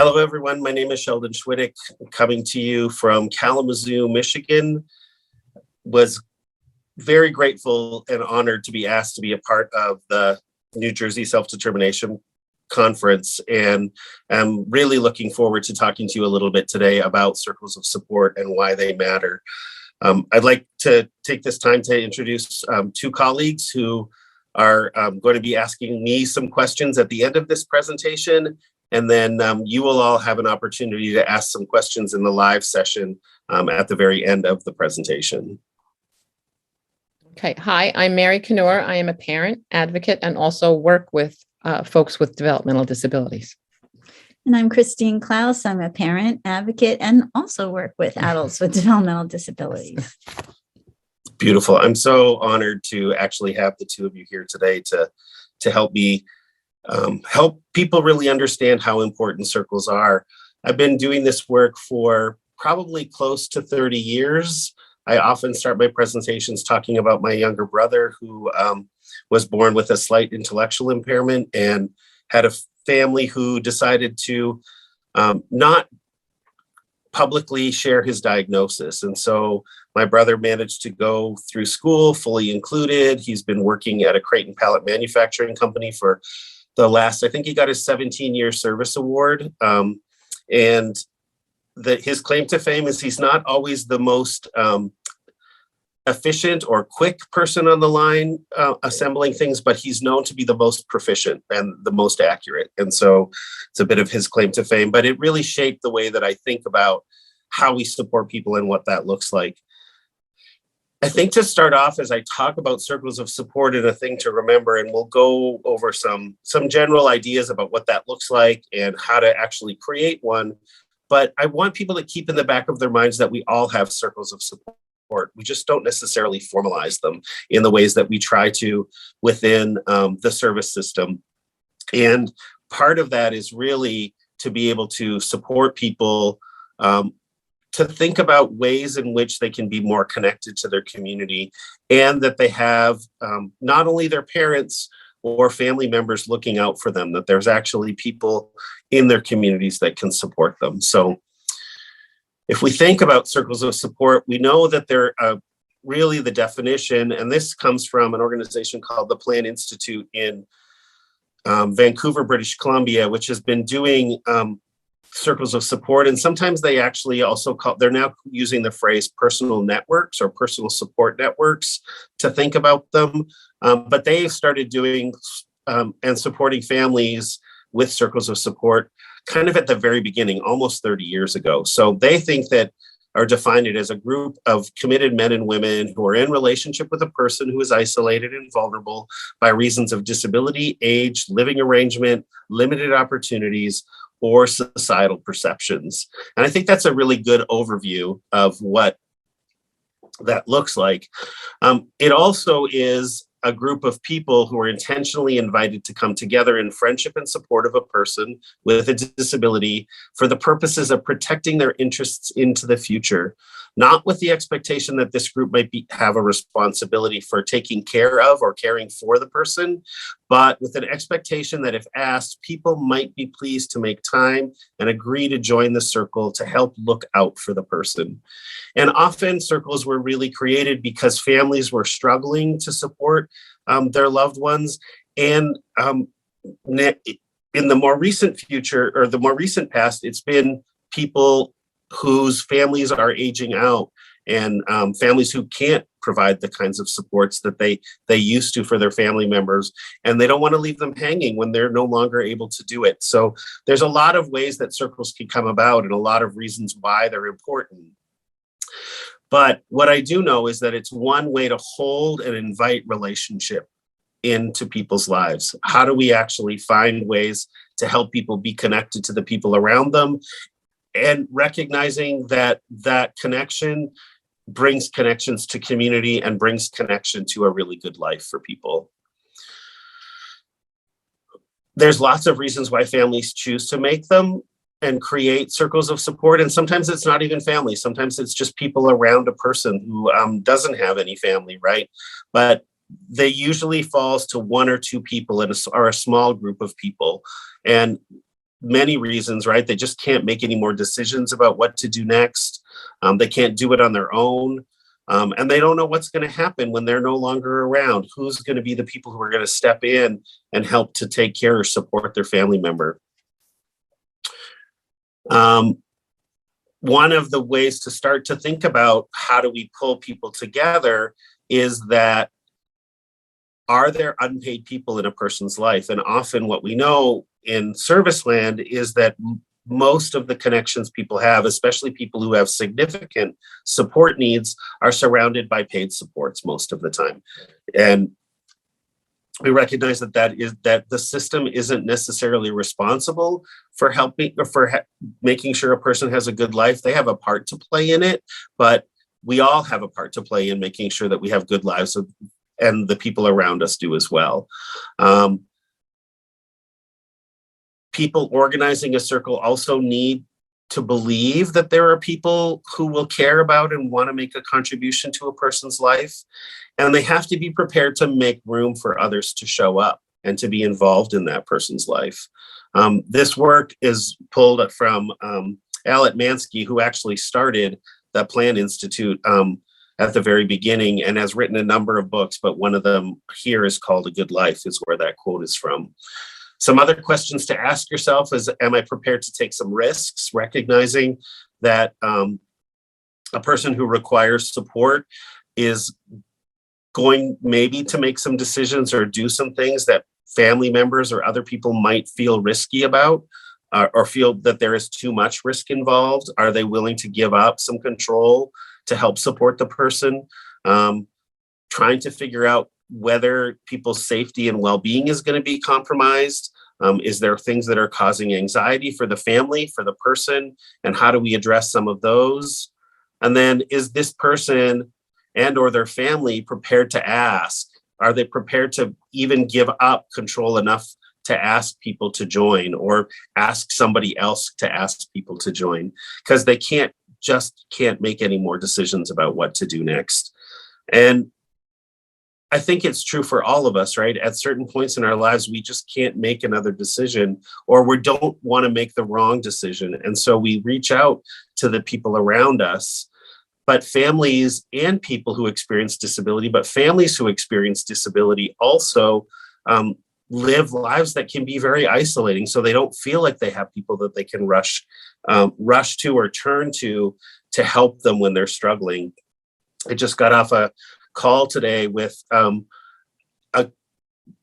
Hello, everyone. My name is Sheldon Schwitek, coming to you from Kalamazoo, Michigan. Was very grateful and honored to be asked to be a part of the New Jersey Self-Determination Conference, and I'm really looking forward to talking to you a little bit today about circles of support and why they matter. I'd like to take this time to introduce two colleagues who are going to be asking me some questions at the end of this presentation, and then you will all have an opportunity to ask some questions in the live session at the very end of the presentation. Okay, hi, I'm Mary Canor. I am a parent, advocate, and also work with folks with developmental disabilities. And I'm Christine Klaus. I'm a parent, advocate, and also work with adults with developmental disabilities. Beautiful. I'm so honored to actually have the two of you here today to help me help people really understand how important circles are. I've been doing this work for probably close to 30 years. I often start my presentations talking about my younger brother who was born with a slight intellectual impairment and had a family who decided to not publicly share his diagnosis. And so my brother managed to go through school fully included. He's been working at a crate and pallet manufacturing company for the last, I think he got his 17-year service award. And his claim to fame is he's not always the most efficient or quick person on the line assembling things, but he's known to be the most proficient and the most accurate. And so it's a bit of his claim to fame, but it really shaped the way that I think about how we support people and what that looks like. I think to start off, as I talk about circles of support and a thing to remember, and we'll go over some general ideas about what that looks like and how to actually create one. But I want people to keep in the back of their minds that we all have circles of support. We just don't necessarily formalize them in the ways that we try to within the service system. And part of that is really to be able to support people to think about ways in which they can be more connected to their community, and that they have not only their parents or family members looking out for them, that there's actually people in their communities that can support them. So if we think about circles of support, we know that they're really the definition, and this comes from an organization called the Plan Institute in Vancouver, British Columbia, which has been doing circles of support. And sometimes they actually also they're now using the phrase personal networks or personal support networks to think about them. But they've started doing and supporting families with circles of support kind of at the very beginning, almost 30 years ago. So they think that, or define it as a group of committed men and women who are in relationship with a person who is isolated and vulnerable by reasons of disability, age, living arrangement, limited opportunities, or societal perceptions. And I think that's a really good overview of what that looks like. It also is a group of people who are intentionally invited to come together in friendship and support of a person with a disability for the purposes of protecting their interests into the future, not with the expectation that this group might have a responsibility for taking care of or caring for the person, but with an expectation that if asked, people might be pleased to make time and agree to join the circle to help look out for the person. And often circles were really created because families were struggling to support their loved ones. And in the more recent future, or the more recent past, it's been people whose families are aging out, and families who can't provide the kinds of supports that they used to for their family members, and they don't want to leave them hanging when they're no longer able to do it. So there's a lot of ways that circles can come about and a lot of reasons why they're important. But what I do know is that it's one way to hold and invite relationship into people's lives. How do we actually find ways to help people be connected to the people around them, and recognizing that that connection brings connections to community and brings connection to a really good life for people. There's lots of reasons why families choose to make them and create circles of support. And sometimes it's not even family. Sometimes it's just people around a person who doesn't have any family, right? But they usually falls to one or two people or a small group of people. And many reasons, right? They just can't make any more decisions about what to do next. They can't do it on their own. And they don't know what's going to happen when they're no longer around. Who's going to be the people who are going to step in and help to take care or support their family member? One of the ways to start to think about how do we pull people together is that, are there unpaid people in a person's life? And often what we know in service land is that most of the connections people have, especially people who have significant support needs, are surrounded by paid supports most of the time. And we recognize that the system isn't necessarily responsible for helping or making sure a person has a good life. They have a part to play in it, but we all have a part to play in making sure that we have good lives, and the people around us do as well. People organizing a circle also need to believe that there are people who will care about and want to make a contribution to a person's life. And they have to be prepared to make room for others to show up and to be involved in that person's life. This work is pulled from Alet Mansky, who actually started the Plan Institute at the very beginning and has written a number of books, but one of them here is called A Good Life, is where that quote is from. Some other questions to ask yourself is, am I prepared to take some risks, recognizing that a person who requires support is going maybe to make some decisions or do some things that family members or other people might feel risky about, or feel that there is too much risk involved? Are they willing to give up some control to help support the person? Trying to figure out whether people's safety and well-being is going to be compromised. Is there things that are causing anxiety for the family, for the person, and how do we address some of those? And then, is this person and or their family prepared to ask? Are they prepared to even give up control enough to ask people to join, or ask somebody else to ask people to join? Because they can't make any more decisions about what to do next. And I think it's true for all of us, right? At certain points in our lives, we just can't make another decision, or we don't want to make the wrong decision. And so we reach out to the people around us. But families and people who experience disability, but families who experience disability also live lives that can be very isolating. So they don't feel like they have people that they can rush to or turn to help them when they're struggling. I just got off a call today with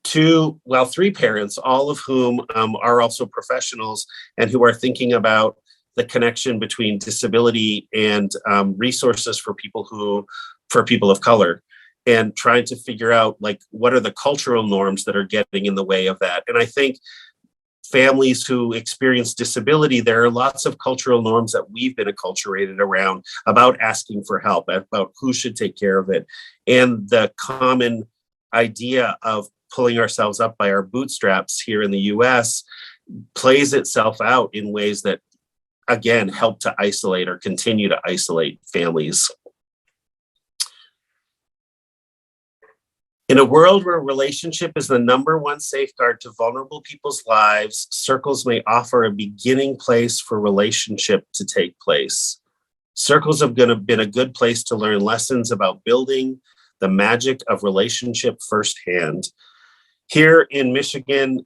three parents, all of whom are also professionals and who are thinking about the connection between disability and resources for people of color, and trying to figure out, like, what are the cultural norms that are getting in the way of that. And I think families who experience disability, there are lots of cultural norms that we've been acculturated around about asking for help, about who should take care of it. And the common idea of pulling ourselves up by our bootstraps here in the US plays itself out in ways that, again, help to isolate or continue to isolate families. In a world where relationship is the number one safeguard to vulnerable people's lives, circles may offer a beginning place for relationship to take place. Circles have been a good place to learn lessons about building the magic of relationship firsthand. Here in Michigan,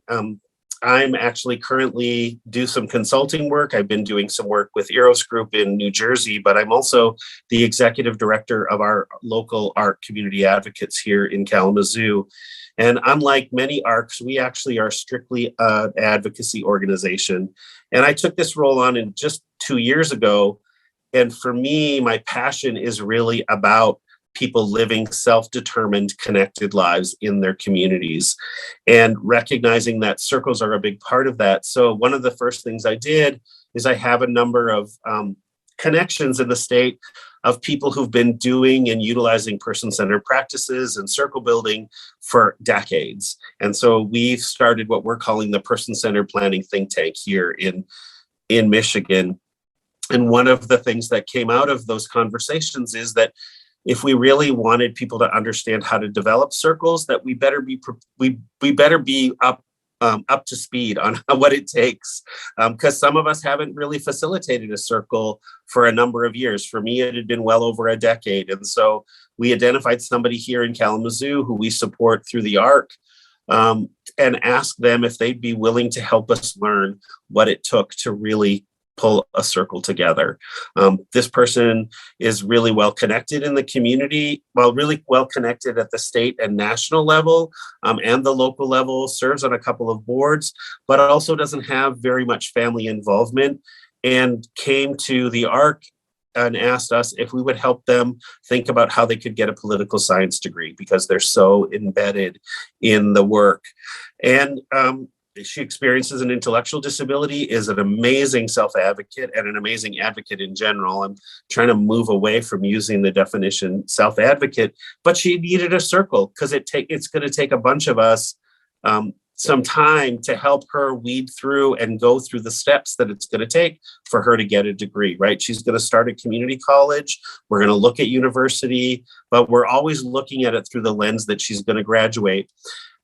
I'm actually currently do some consulting work. I've been doing some work with Eros Group in New Jersey, but I'm also the executive director of our local ARC community advocates here in Kalamazoo. And unlike many ARCs, we actually are strictly an advocacy organization. And I took this role on in just 2 years ago. And for me, my passion is really about people living self-determined, connected lives in their communities, and recognizing that circles are a big part of that. So one of the first things I did is I have a number of connections in the state of people who've been doing and utilizing person-centered practices and circle building for decades. And so we've started what we're calling the Person-Centered Planning Think Tank here in Michigan. And one of the things that came out of those conversations is that if we really wanted people to understand how to develop circles, that we better be up up to speed on what it takes, because some of us haven't really facilitated a circle for a number of years. For me, it had been well over a decade. And so we identified somebody here in Kalamazoo who we support through the ARC, and asked them if they'd be willing to help us learn what it took to really pull a circle together. This person is really well connected in the community, really well connected at the state and national level, and the local level, serves on a couple of boards, but also doesn't have very much family involvement, and came to the ARC and asked us if we would help them think about how they could get a political science degree because they're so embedded in the work. And she experiences an intellectual disability, is an amazing self-advocate and an amazing advocate in general. I'm trying to move away from using the definition self-advocate, but she needed a circle because it's going to take a bunch of us some time to help her weed through and go through the steps that it's going to take for her to get a degree, right? She's going to start at community college. We're going to look at university, but we're always looking at it through the lens that she's going to graduate.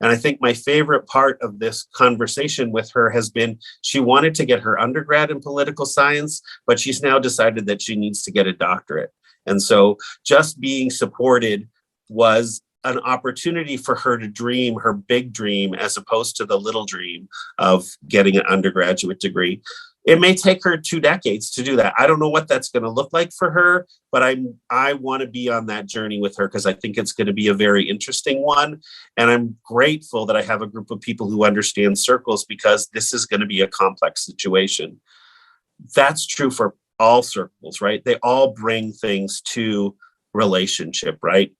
And I think my favorite part of this conversation with her has been she wanted to get her undergrad in political science, but she's now decided that she needs to get a doctorate. And so just being supported was an opportunity for her to dream her big dream as opposed to the little dream of getting an undergraduate degree. It may take her 2 decades to do that. I don't know what that's going to look like for her, but I want to be on that journey with her because I think it's going to be a very interesting one. And I'm grateful that I have a group of people who understand circles because this is going to be a complex situation. That's true for all circles, right? They all bring things to relationship, right?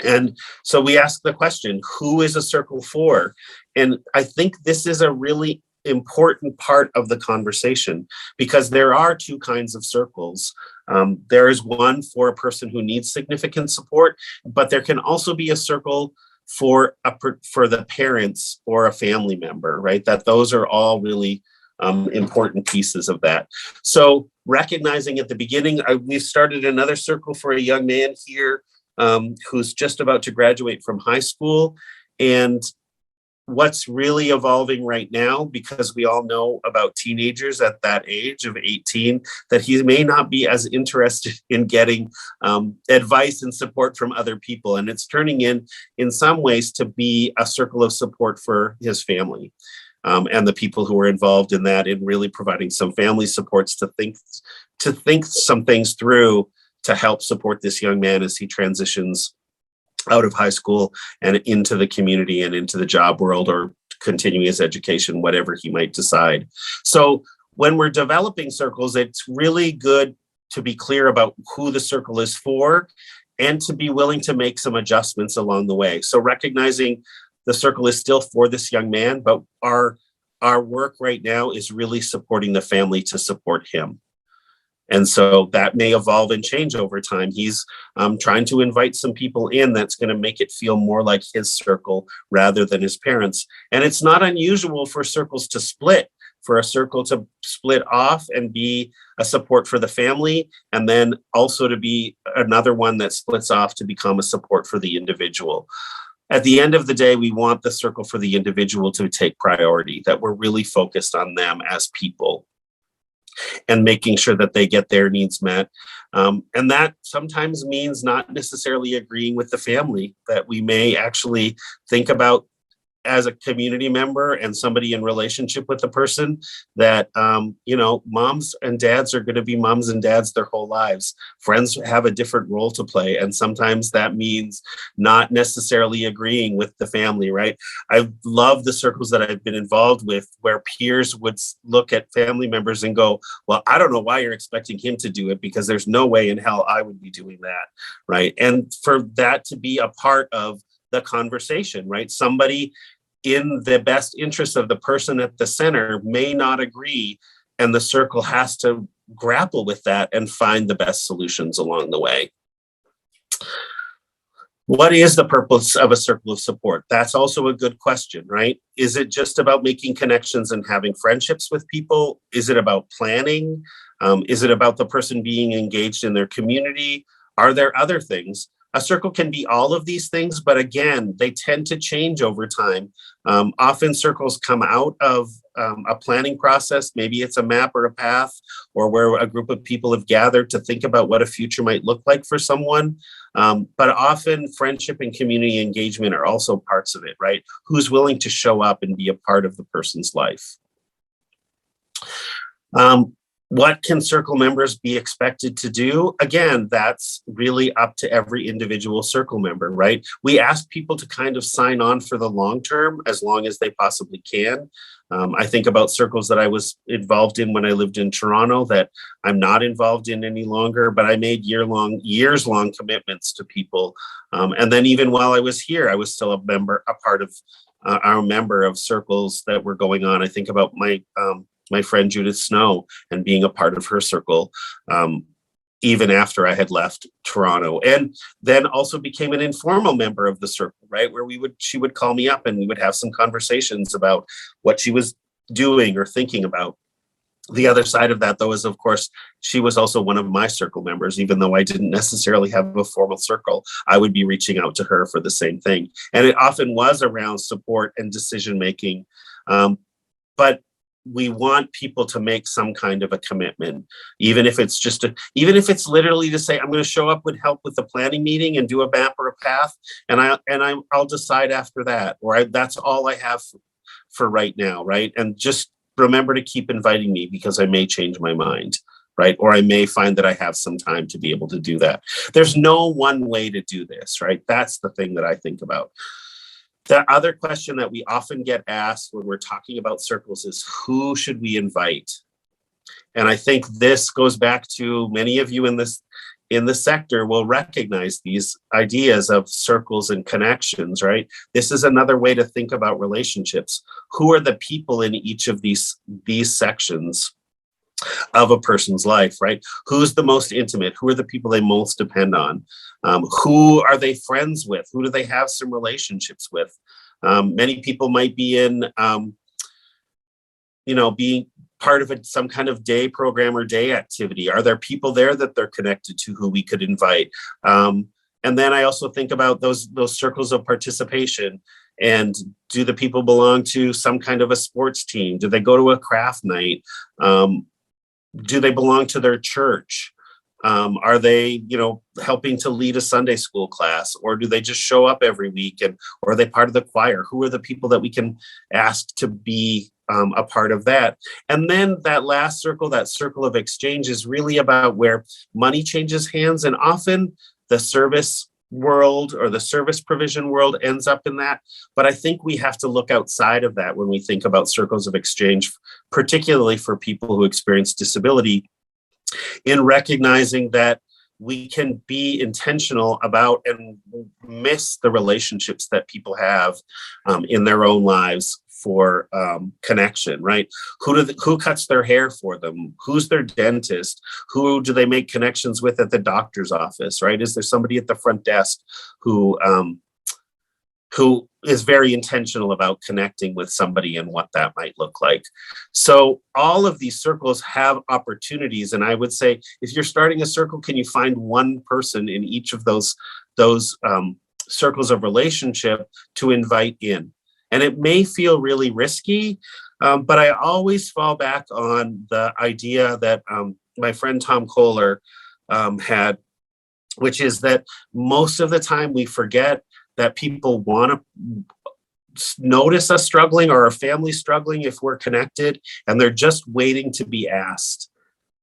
And so we ask the question, who is a circle for? And I think this is a really important part of the conversation because there are 2 kinds of circles. There is one for a person who needs significant support, but there can also be a circle for the parents or a family member, right? That those are all really important pieces of that. So recognizing at the beginning, we've started another circle for a young man here who's just about to graduate from high school. And what's really evolving right now, because we all know about teenagers at that age of 18, that he may not be as interested in getting advice and support from other people. And it's turning in some ways to be a circle of support for his family. And the people who are involved in that, in really providing some family supports to think some things through to help support this young man as he transitions out of high school and into the community and into the job world or continuing his education, whatever he might decide. So when we're developing circles, it's really good to be clear about who the circle is for and to be willing to make some adjustments along the way. So recognizing the circle is still for this young man, but our work right now is really supporting the family to support him. And so that may evolve and change over time. He's trying to invite some people in that's going to make it feel more like his circle rather than his parents. And it's not unusual for circles to split, for a circle to split off and be a support for the family, and then also to be another one that splits off to become a support for the individual. At the end of the day, we want the circle for the individual to take priority, that we're really focused on them as people and making sure that they get their needs met. And that sometimes means not necessarily agreeing with the family, that we may actually think about as a community member and somebody in relationship with the person that, moms and dads are going to be moms and dads their whole lives. Friends have a different role to play. And sometimes that means not necessarily agreeing with the family, right? I love the circles that I've been involved with where peers would look at family members and go, well, I don't know why you're expecting him to do it because there's no way in hell I would be doing that, right? And for that to be a part of the conversation, right? Somebody in the best interest of the person at the center may not agree, and the circle has to grapple with that and find the best solutions along the way. What is the purpose of a circle of support? That's also a good question, right? Is it just about making connections and having friendships with people? Is it about planning? Is it about the person being engaged in their community? Are there other things? a circle can be all of these things, but again, they tend to change over time. Often circles come out of a planning process. Maybe it's a map or a path, or where a group of people have gathered to think about what a future might look like for someone. But often friendship and community engagement are also parts of it, right? Who's willing to show up and be a part of the person's life? What can circle members be expected to do? Again, that's really up to every individual circle member, right? We ask people to kind of sign on for the long term, as long as they possibly can. I think about circles that I was involved in when I lived in Toronto that I'm not involved in any longer, but I made years-long commitments to people. And then even while I was here, I was still a member of circles that were going on. I think about my friend Judith Snow and being a part of her circle, even after I had left Toronto, and then also became an informal member of the circle, right? Where she would call me up and we would have some conversations about what she was doing or thinking about. The other side of that, though, is, of course, she was also one of my circle members. Even though I didn't necessarily have a formal circle, I would be reaching out to her for the same thing. And it often was around support and decision-making. But we want people to make some kind of a commitment, even if it's literally to say, I'm going to show up with help with the planning meeting and do a map or a path, and I'll decide after that, or that's all I have for right now, right? And just remember to keep inviting me, because I may change my mind, right? Or I may find that I have some time to be able to do that. There's no one way to do this, right? That's the thing that I think about. The other question that we often get asked when we're talking about circles is, who should we invite? And I think this goes back to many of you in the sector will recognize these ideas of circles and connections, right? This is another way to think about relationships. Who are the people in each of these sections of a person's life, right? Who's the most intimate? Who are the people they most depend on? Who are they friends with? Who do they have some relationships with? Many people might be in, being part of some kind of day program or day activity. Are there people there that they're connected to who we could invite? And then I also think about those circles of participation. And do the people belong to some kind of a sports team? Do they go to a craft night? Do they belong to their church? Are they, helping to lead a Sunday school class, or do they just show up every week, or are they part of the choir? Who are the people that we can ask to be a part of that? And then that last circle, that circle of exchange, is really about where money changes hands, and often the service world or the service provision world ends up in that. But I think we have to look outside of that when we think about circles of exchange, particularly for people who experience disability, in recognizing that we can be intentional about and miss the relationships that people have in their own lives for connection, right? Who cuts their hair for them? Who's their dentist? Who do they make connections with at the doctor's office, right? Is there somebody at the front desk who is very intentional about connecting with somebody and what that might look like? So all of these circles have opportunities. And I would say, if you're starting a circle, can you find one person in each of those circles of relationship to invite in? And it may feel really risky, but I always fall back on the idea that my friend Tom Kohler had, which is that most of the time we forget that people want to notice us struggling or our family struggling if we're connected, and they're just waiting to be asked,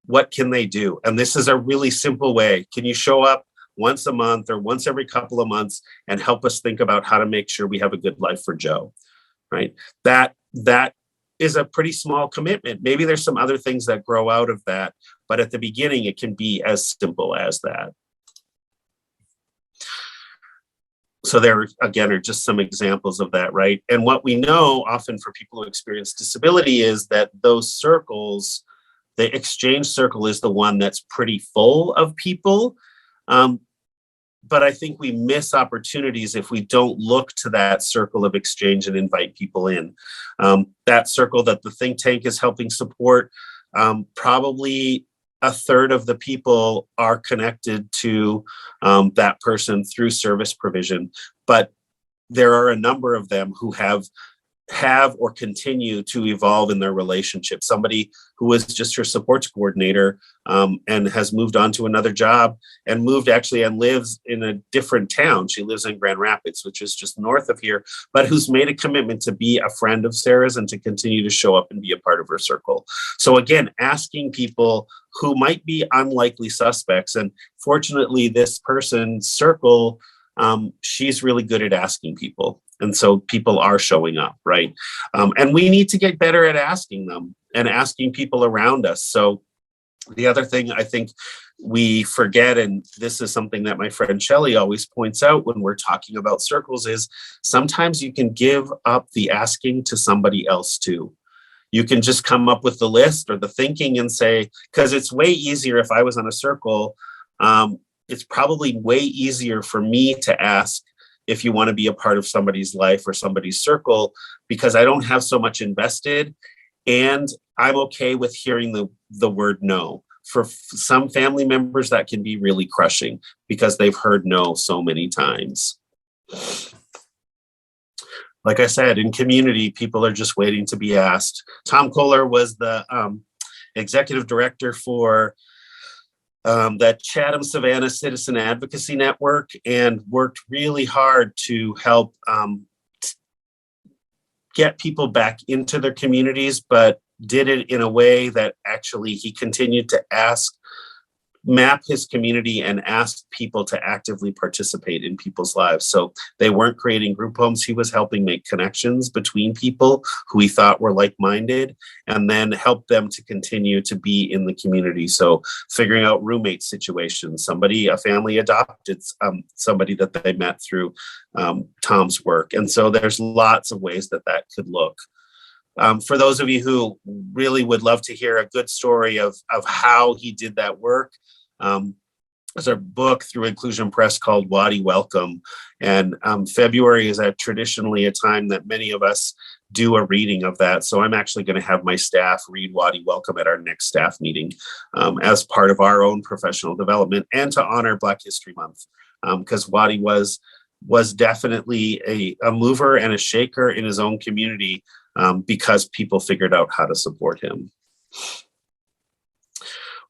what can they do? And this is a really simple way. Can you show up once a month or once every couple of months and help us think about how to make sure we have a good life for Joe, right? That is a pretty small commitment. Maybe there's some other things that grow out of that, but at the beginning, it can be as simple as that. So there, again, are just some examples of that, right? And what we know often for people who experience disability is that those circles, the exchange circle is the one that's pretty full of people. But I think we miss opportunities if we don't look to that circle of exchange and invite people in. That circle that the think tank is helping support probably a third of the people are connected to that person through service provision, but there are a number of them who have or continue to evolve in their relationship. Somebody who was just her supports coordinator and has moved on to another job and moved actually and lives in a different town. She lives in Grand Rapids, which is just north of here, but who's made a commitment to be a friend of Sarah's and to continue to show up and be a part of her circle. So again, asking people who might be unlikely suspects. And fortunately, this person's circle, she's really good at asking people. And so people are showing up, right? And we need to get better at asking them and asking people around us. So the other thing I think we forget, and this is something that my friend Shelley always points out when we're talking about circles, is sometimes you can give up the asking to somebody else too. You can just come up with the list or the thinking and say, because it's way easier if I was on a circle, it's probably way easier for me to ask if you want to be a part of somebody's life or somebody's circle, because I don't have so much invested and I'm okay with hearing the word no. For some family members, that can be really crushing because they've heard no so many times. Like I said, in community, people are just waiting to be asked. Tom Kohler was the executive director for that Chatham Savannah Citizen Advocacy Network and worked really hard to help get people back into their communities, but did it in a way that actually he continued to map his community and ask people to actively participate in people's lives. So they weren't creating group homes. He was helping make connections between people who he thought were like-minded and then help them to continue to be in the community. So figuring out roommate situations, a family adopted somebody that they met through Tom's work. And so there's lots of ways that could look. For those of you who really would love to hear a good story of how he did that work, there's a book through Inclusion Press called Wadi Welcome. And February is traditionally a time that many of us do a reading of that. So I'm actually going to have my staff read Wadi Welcome at our next staff meeting as part of our own professional development and to honor Black History Month, because Wadi was definitely a mover and a shaker in his own community because people figured out how to support him.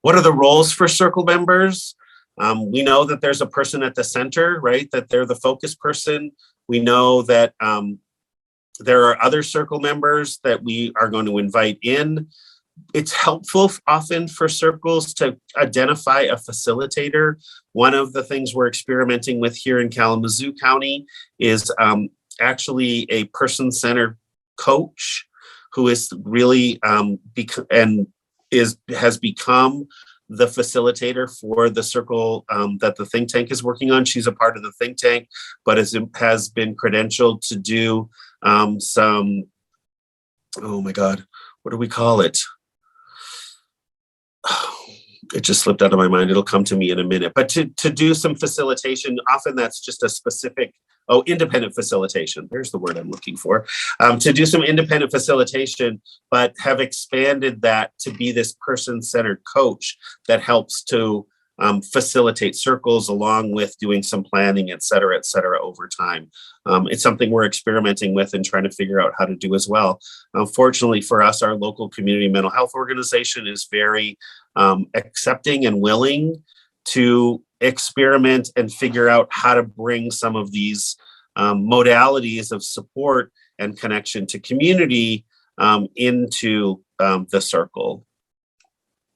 What are the roles for circle members? We know that there's a person at the center, right? That they're the focus person. We know that there are other circle members that we are going to invite in. It's helpful often for circles to identify a facilitator. One of the things we're experimenting with here in Kalamazoo County is actually a person-centered coach who is really has become the facilitator for the circle that the think tank is working on. She's a part of the think tank, but has been credentialed to do some, oh my God, what do we call it? It just slipped out of my mind. It'll come to me in a minute. But to do some facilitation, often that's just a specific, independent facilitation. There's the word I'm looking for. To do some independent facilitation, but have expanded that to be this person-centered coach that helps to facilitate circles along with doing some planning, et cetera, over time. It's something we're experimenting with and trying to figure out how to do as well. Fortunately for us, our local community mental health organization is very accepting and willing to experiment and figure out how to bring some of these modalities of support and connection to community into the circle,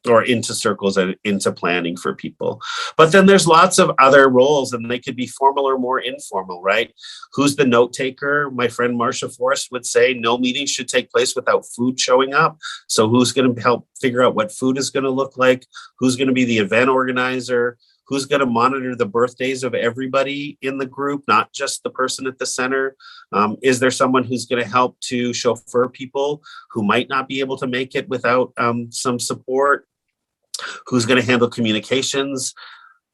or into circles and into planning for people. But then there's lots of other roles, and they could be formal or more informal, right? Who's the note taker? My friend Marsha Forrest would say no meeting should take place without food showing up. So who's going to help figure out what food is going to look like? Who's going to be the event organizer? Who's going to monitor the birthdays of everybody in the group, not just the person at the center? Is there someone who's going to help to chauffeur people who might not be able to make it without some support? Who's going to handle communications?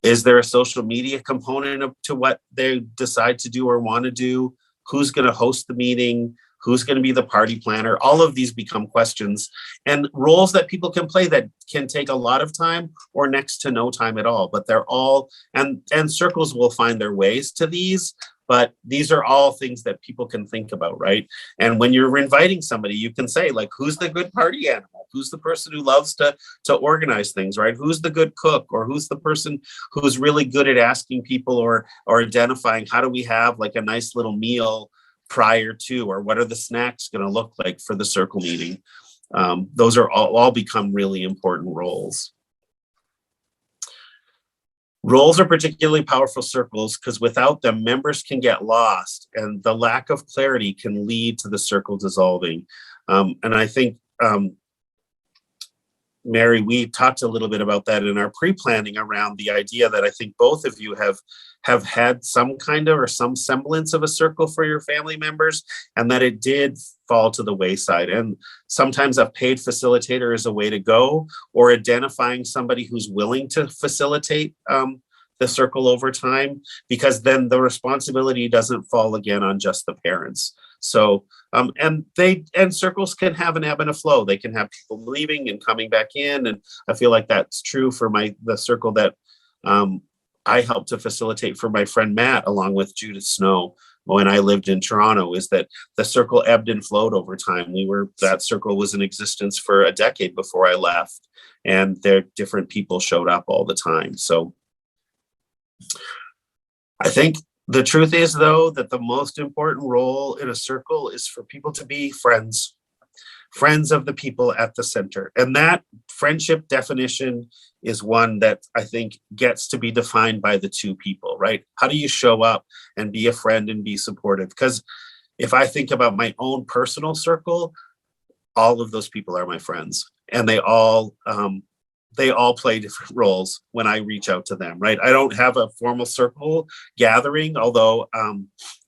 Is there a social media component to what they decide to do or want to do? Who's going to host the meeting? Who's going to be the party planner? All of these become questions and roles that people can play that can take a lot of time or next to no time at all. But they're all, and circles will find their ways to these. But these are all things that people can think about, right? And when you're inviting somebody, you can say, like, who's the good party animal? Who's the person who loves to organize things, right? Who's the good cook? Or who's the person who's really good at asking people or identifying, how do we have like a nice little meal prior to, or what are the snacks going to look like for the circle meeting? Those are all become really important roles. Roles are particularly powerful circles because without them, members can get lost, and the lack of clarity can lead to the circle dissolving. And I think, Mary, we talked a little bit about that in our pre-planning around the idea that I think both of you have had some kind of or some semblance of a circle for your family members, and that it did fall to the wayside. And sometimes a paid facilitator is a way to go, or identifying somebody who's willing to facilitate the circle over time, because then the responsibility doesn't fall again on just the parents. So, and circles can have an ebb and a flow. They can have people leaving and coming back in. And I feel like that's true for the circle that I helped to facilitate for my friend Matt, along with Judith Snow, when I lived in Toronto, is that the circle ebbed and flowed over time. That circle was in existence for a decade before I left, and different people showed up all the time. So I think the truth is, though, that the most important role in a circle is for people to be friends of the people at the center. And that friendship definition is one that I think gets to be defined by the two people, right? How do you show up and be a friend and be supportive? Because if I think about my own personal circle, all of those people are my friends, and they all play different roles when I reach out to them, right? I don't have a formal circle gathering, although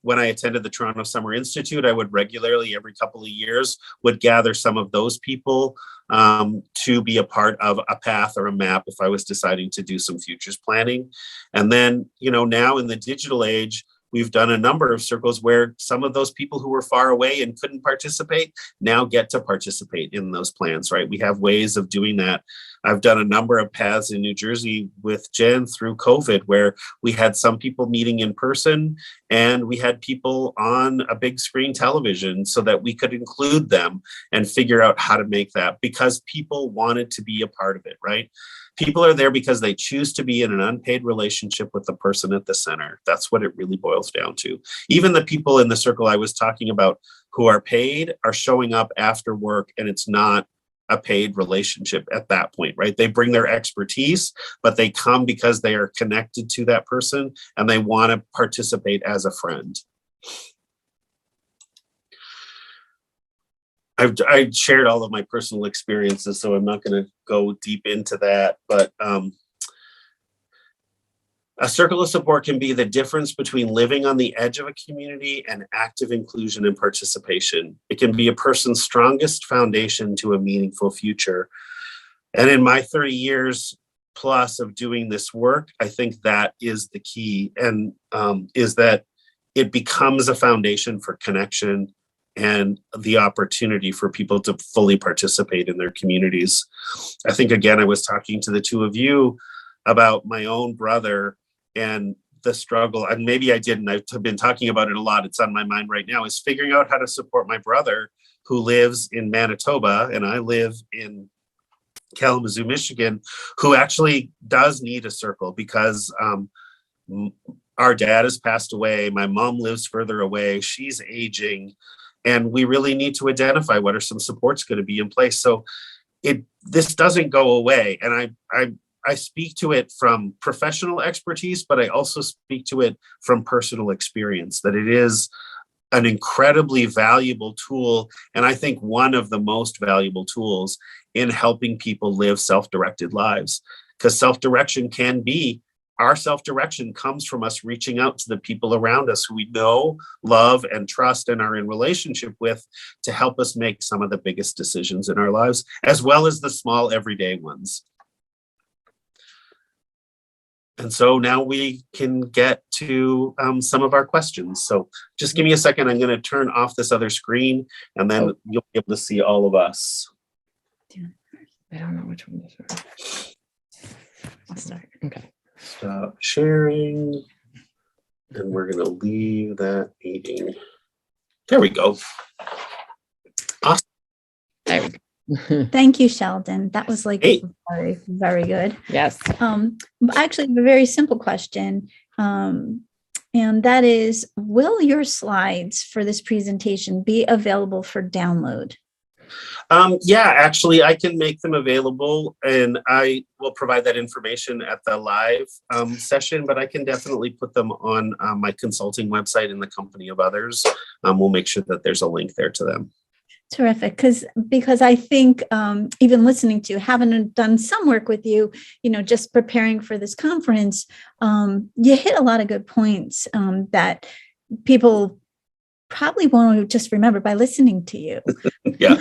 when I attended the Toronto Summer Institute, I would regularly, every couple of years, would gather some of those people to be a part of a path or a map if I was deciding to do some futures planning. And then, now in the digital age, we've done a number of circles where some of those people who were far away and couldn't participate now get to participate in those plans, right? We have ways of doing that. I've done a number of paths in New Jersey with Jen through COVID, where we had some people meeting in person and we had people on a big screen television so that we could include them and figure out how to make that, because people wanted to be a part of it, right? People are there because they choose to be in an unpaid relationship with the person at the center. That's what it really boils down to. Even the people in the circle I was talking about who are paid are showing up after work, and it's not a paid relationship at that point, right? They bring their expertise, but they come because they are connected to that person and they want to participate as a friend. I shared all of my personal experiences, so I'm not going to go deep into that, but a circle of support can be the difference between living on the edge of a community and active inclusion and participation. It can be a person's strongest foundation to a meaningful future. And in my 30 years plus of doing this work, I think that is the key, and is that it becomes a foundation for connection and the opportunity for people to fully participate in their communities. I think, again, I was talking to the two of you about my own brother and the struggle, and maybe I didn't, I've been talking about it a lot, it's on my mind right now, is figuring out how to support my brother who lives in Manitoba and I live in Kalamazoo, Michigan, who actually does need a circle because our dad has passed away, my mom lives further away, she's aging, and we really need to identify what are some supports going to be in place. So this doesn't go away. And I speak to it from professional expertise, but I also speak to it from personal experience, that it is an incredibly valuable tool. And I think one of the most valuable tools in helping people live self-directed lives, because our self-direction comes from us reaching out to the people around us who we know, love, and trust and are in relationship with to help us make some of the biggest decisions in our lives, as well as the small everyday ones. And so now we can get to some of our questions. So just give me a second. I'm going to turn off this other screen, and then you'll be able to see all of us. I don't know which one this is. I'll start. Okay. Stop sharing. And we're going to leave that meeting. There we go. Awesome. There we go. Thank you, Sheldon. That was like Hey. very, very good. Yes. Actually, a very simple question. And that is, will your slides for this presentation be available for download? Yeah, actually, I can make them available, and I will provide that information at the live session, but I can definitely put them on my consulting website in the company of others. We'll make sure that there's a link there to them. Terrific. Because I think even listening to, having done some work with you, just preparing for this conference, you hit a lot of good points that people probably won't just remember by listening to you. Yeah.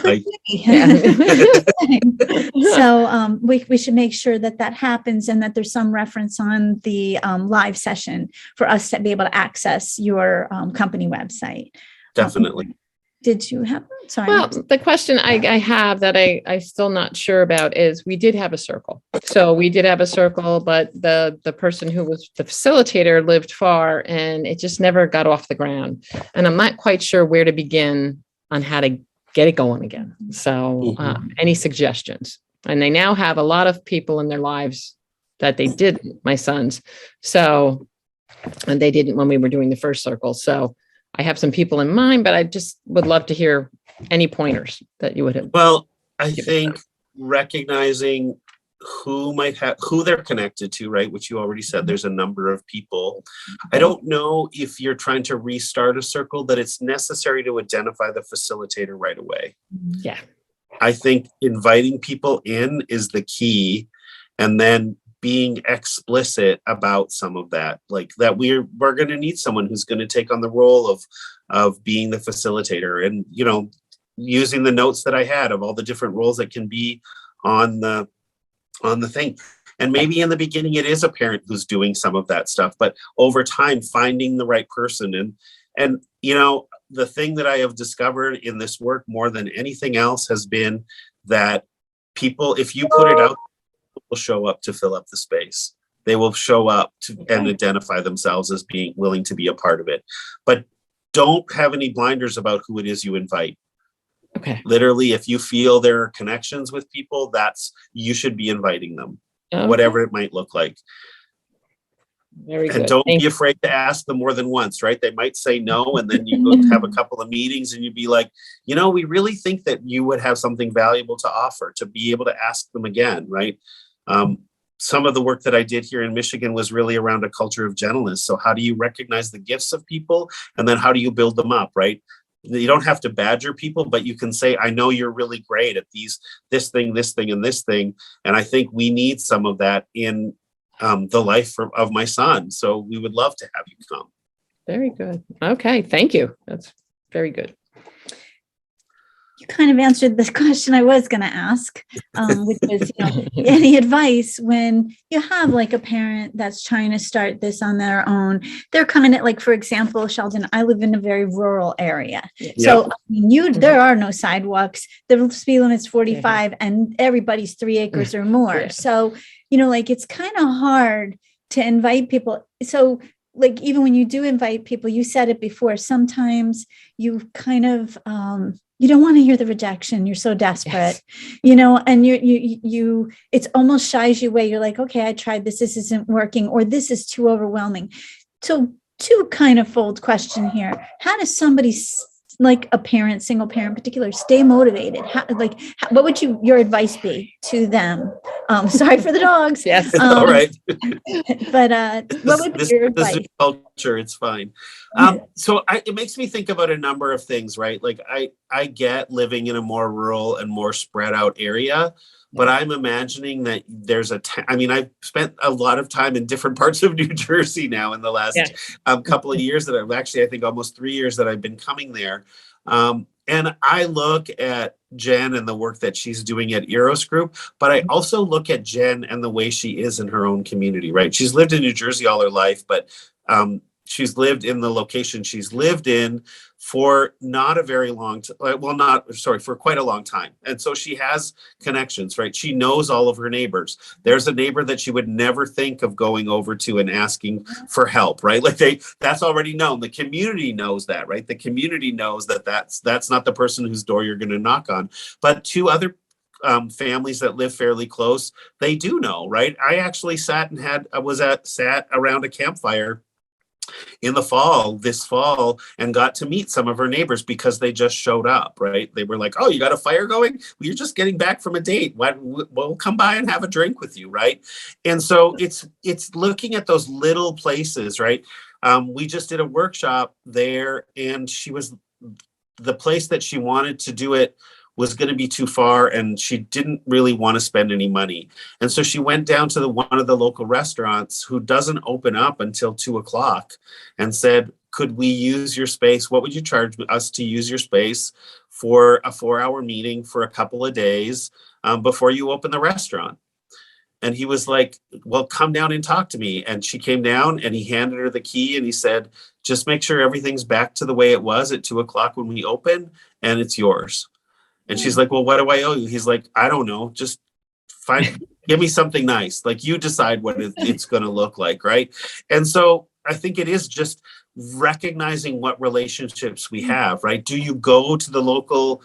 So we should make sure that happens, and that there's some reference on the live session for us to be able to access your company website. Definitely. Did you have? Sorry. Well, the question I have that I still not sure about is, we did have a circle. So we did have a circle, but the person who was the facilitator lived far, and it just never got off the ground. And I'm not quite sure where to begin on how to get it going again. So any suggestions? And they now have a lot of people in their lives that they didn't, my sons. So, and they didn't when we were doing the first circle. So I have some people in mind, but I just would love to hear any pointers that you would have. Well, I think recognizing who they're connected to, right? Which you already said, there's a number of people. I don't know if you're trying to restart a circle that it's necessary to identify the facilitator right away. Yeah. I think inviting people in is the key, and then being explicit about some of that, like that we're going to need someone who's going to take on the role of being the facilitator, and using the notes that I had of all the different roles that can be on the thing. And maybe in the beginning it is a parent who's doing some of that stuff, but over time finding the right person. And the thing that I have discovered in this work more than anything else has been that people, if you put it out, will show up to fill up the space. They will show up and identify themselves as being willing to be a part of it. But don't have any blinders about who it is you invite. Okay. Literally, if you feel there are connections with people, you should be inviting them, whatever it might look like. Very good. And don't be afraid to ask them more than once, right? They might say no, and then you go have a couple of meetings and you'd be like, we really think that you would have something valuable to offer, to be able to ask them again, right? Some of the work that I did here in Michigan was really around a culture of gentleness. So how do you recognize the gifts of people, and then how do you build them up, right? You don't have to badger people, but you can say, I know you're really great at this thing, and this thing. And I think we need some of that in the life of my son. So we would love to have you come. Very good. Okay. Thank you. That's very good. You kind of answered the question I was going to ask, which was, any advice when you have like a parent that's trying to start this on their own? They're coming at, like, for example, Sheldon, I live in a very rural area. Yeah. So there are no sidewalks. The speed limit's 45 and everybody's 3 acres or more. Yeah. So, it's kind of hard to invite people. So, like, even when you do invite people, you said it before, sometimes you kind of, you don't want to hear the rejection. You're so desperate, and you, it's almost shies you away. You're like, okay, I tried this isn't working, or this is too overwhelming. So, two kind of fold question here. How does somebody, like a parent, single parent in particular, stay motivated? What would your advice be to them? Sorry for the dogs. Yes. All right. But what would be your advice? This is culture. It's fine. So it makes me think about a number of things, right? Like I get living in a more rural and more spread out area, but I'm imagining that there's I've spent a lot of time in different parts of New Jersey now in the last couple of years that I think almost 3 years that I've been coming there. And I look at Jen and the work that she's doing at Eros Group, but I also look at Jen and the way she is in her own community, right? She's lived in New Jersey all her life, but she's lived in the location she's lived in for not a very long time. Well, not, sorry, for quite a long time. And so she has connections, right? She knows all of her neighbors. There's a neighbor that she would never think of going over to and asking for help, right? Like that's already known. The community knows that, right? The community knows that that's not the person whose door you're going to knock on. But two other families that live fairly close, they do know, right? I actually sat around a campfire in this fall, and got to meet some of her neighbors because they just showed up, right? They were like, oh, you got a fire going? Well, you're just getting back from a date. We'll come by and have a drink with you, right? And so it's looking at those little places, right? We just did a workshop there, and the place that she wanted to do it was going to be too far, and she didn't really want to spend any money. And so she went down to one of the local restaurants who doesn't open up until 2:00 and said, could we use your space? What would you charge us to use your space for a 4-hour meeting for a couple of days before you open the restaurant? And he was like, well, come down and talk to me. And she came down, and he handed her the key, and he said, just make sure everything's back to the way it was at 2:00 when we open, and it's yours. And she's like, well, what do I owe you? He's like, I don't know. Just give me something nice. Like, you decide what it's going to look like. Right. And so I think it is just recognizing what relationships we have, right? Do you go to the local,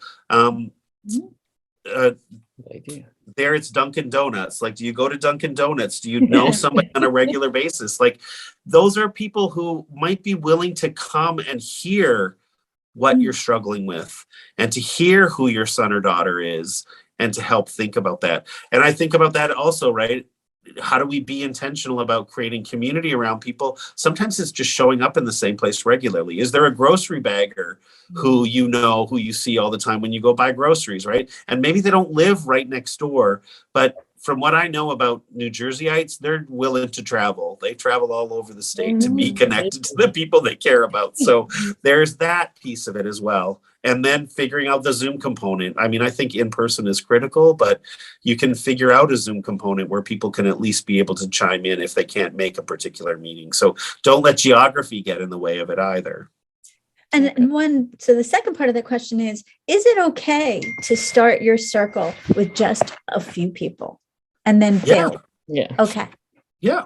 there it's Dunkin' Donuts. Like, do you go to Dunkin' Donuts? Do you know somebody on a regular basis? Like, those are people who might be willing to come and hear what you're struggling with, and to hear who your son or daughter is, and to help think about that. And I think about that also, right? How do we be intentional about creating community around people? Sometimes it's just showing up in the same place regularly. Is there a grocery bagger who you see all the time when you go buy groceries, right? And maybe they don't live right next door, but from what I know about New Jerseyites, they're willing to travel. They travel all over the state to be connected to the people they care about. So there's that piece of it as well. And then figuring out the Zoom component. I mean, I think in person is critical, but you can figure out a Zoom component where people can at least be able to chime in if they can't make a particular meeting. So don't let geography get in the way of it either. So the second part of the question is it okay to start your circle with just a few people and then fail? Yeah. Okay. Yeah.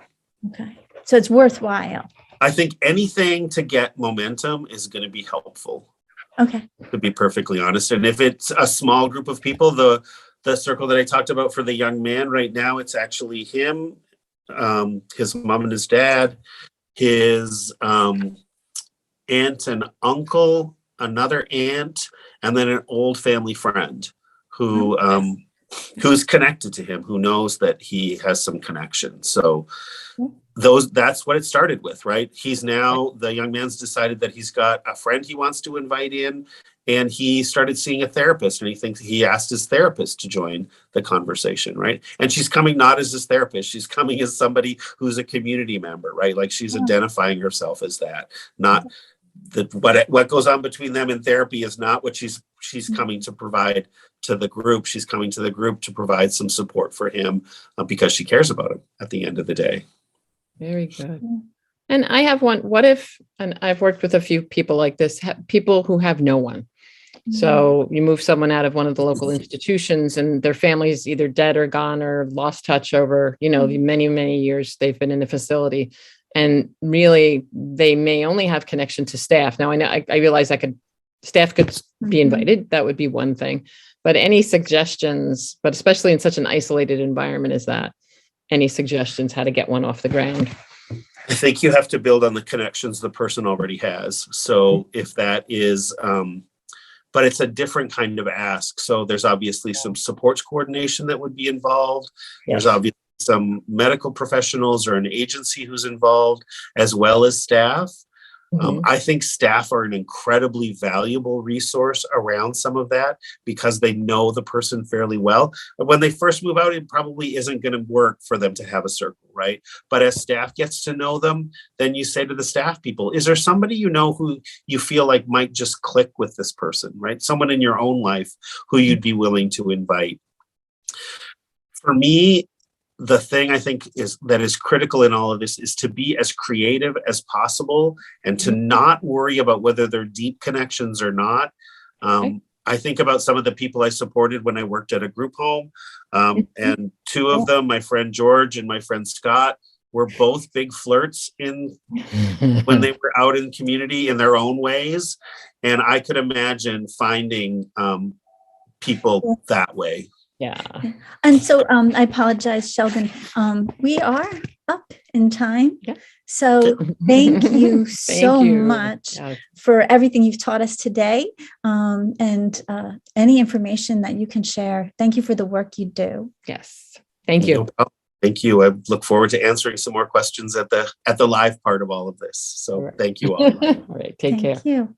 Okay. So it's worthwhile. I think anything to get momentum is going to be helpful. Okay. To be perfectly honest. And if it's a small group of people, the circle that I talked about for the young man right now, it's actually him, his mom and his dad, his aunt and uncle, another aunt, and then an old family friend who's connected to him, who knows that he has some connection. So that's what it started with, right? The young man's decided that he's got a friend he wants to invite in, and he started seeing a therapist, and he asked his therapist to join the conversation, right? And she's coming not as his therapist, she's coming as somebody who's a community member, right? Like, she's identifying herself as that, not what goes on between them in therapy is not what she's coming to provide to the group. She's coming to the group to provide some support for him because she cares about him at the end of the day. Very good. And I have one, and I've worked with a few people like this, people who have no one. So you move someone out of one of the local institutions and their family's either dead or gone or lost touch over, many, many years they've been in the facility. And really, they may only have connection to staff. Now, I realize staff could be invited. That would be one thing. But any suggestions, but especially in such an isolated environment as that, any suggestions how to get one off the ground? I think you have to build on the connections the person already has. So if that is, but it's a different kind of ask. So there's obviously some supports coordination that would be involved. There's obviously some medical professionals or an agency who's involved, as well as staff. Mhm. I think staff are an incredibly valuable resource around some of that because they know the person fairly well. But when they first move out, it probably isn't going to work for them to have a circle, right? But as staff gets to know them, then you say to the staff people, is there somebody you know who you feel like might just click with this person, right? Someone in your own life who you'd be willing to invite. For me, the thing I think is critical in all of this is to be as creative as possible and to not worry about whether they're deep connections or not. I think about some of the people I supported when I worked at a group home, and two of them, my friend George and my friend Scott, were both big flirts when they were out in the community in their own ways, and I could imagine finding people that way. Yeah. And so I apologize, Sheldon. We are up in time. Yeah. So thank you so you. much Yeah. for everything you've taught us today, and any information that you can share. Thank you for the work you do. Yes. Thank you. No problem. Thank you. I look forward to answering some more questions at the live part of all of this. So thank you all. All right. Take care. Thank you.